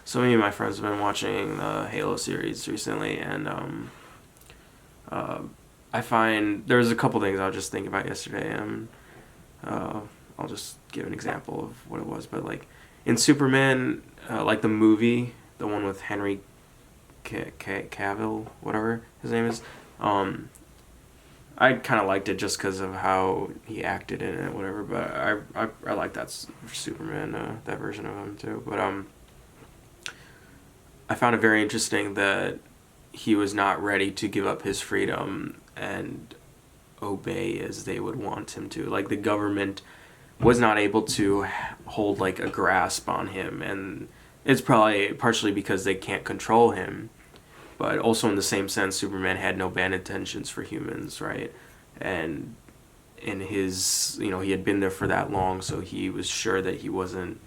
So me and my friends have been watching the Halo series recently, and uh, I find there's a couple things I was just thinking about yesterday, and uh, I'll just give an example of what it was. But like in Superman, like the movie, the one with Henry Cavill, whatever his name is, um, I kind of liked it just because of how he acted in it, whatever. But I like that Superman, that version of him too. But I found it very interesting that he was not ready to give up his freedom and obey as they would want him to. Like the government was not able to hold like a grasp on him, and it's probably partially because they can't control him, but also in the same sense Superman had no bad intentions for humans, right? And in his, he had been there for that long, so he was sure that he wasn't,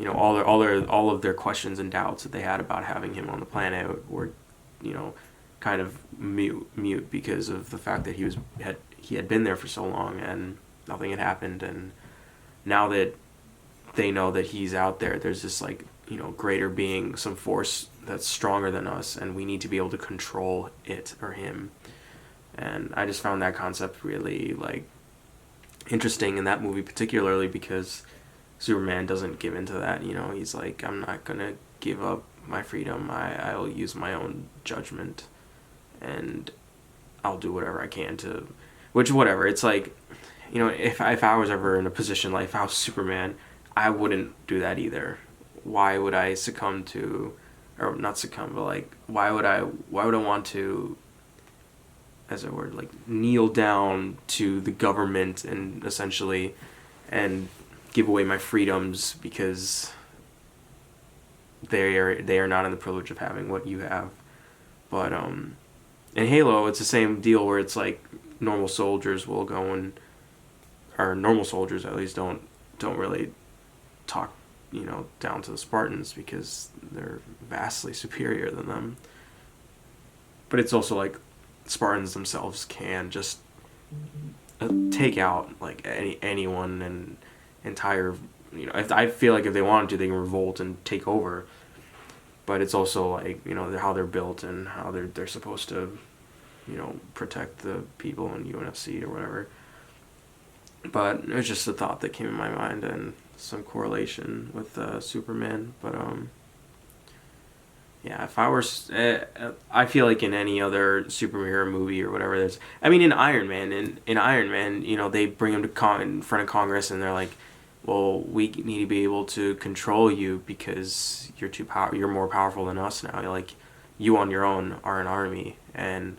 all of their questions and doubts that they had about having him on the planet were, you know, kind of mute because of the fact that he had been there for so long and nothing had happened. And now that they know that he's out there, there's this like, greater being, some force that's stronger than us, and we need to be able to control it or him. And I just found that concept really like interesting in that movie, particularly because Superman doesn't give into that. He's like, I'm not gonna give up my freedom. I'll use my own judgment, and I'll do whatever I can to, which whatever. It's like, if I was ever in a position like if I was Superman, I wouldn't do that either. Why would I succumb to, or not succumb, but like why would I want to, as a word, like kneel down to the government and essentially, and give away my freedoms because they are not in the privilege of having what you have. But in Halo, it's the same deal where it's like normal soldiers will go and, or normal soldiers at least don't really talk, down to the Spartans because they're vastly superior than them. But it's also like Spartans themselves can just take out like anyone and entire, if I feel like if they wanted to, they can revolt and take over. But it's also like, how they're built and how they're supposed to, protect the people in UNFC or whatever. But it was just a thought that came in my mind and some correlation with Superman. But yeah, if I were, I feel like in any other superhero movie or whatever, in Iron Man, in Iron Man, they bring him to in front of Congress and they're like, well, we need to be able to control you because you're more powerful than us now. Like, you on your own are an army, and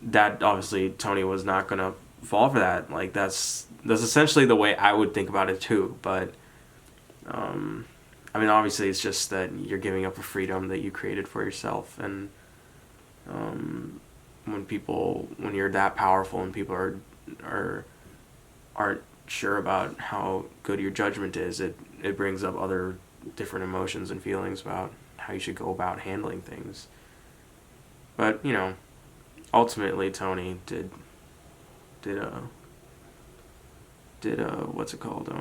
that obviously Tony was not gonna fall for that. Like, that's essentially the way I would think about it too. But obviously, it's just that you're giving up a freedom that you created for yourself, and when you're that powerful and people aren't sure about how good your judgment is, it brings up other different emotions and feelings about how you should go about handling things. But ultimately, Tony did what's it called,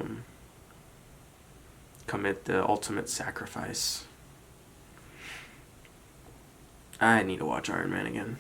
commit the ultimate sacrifice. I need to watch Iron Man again.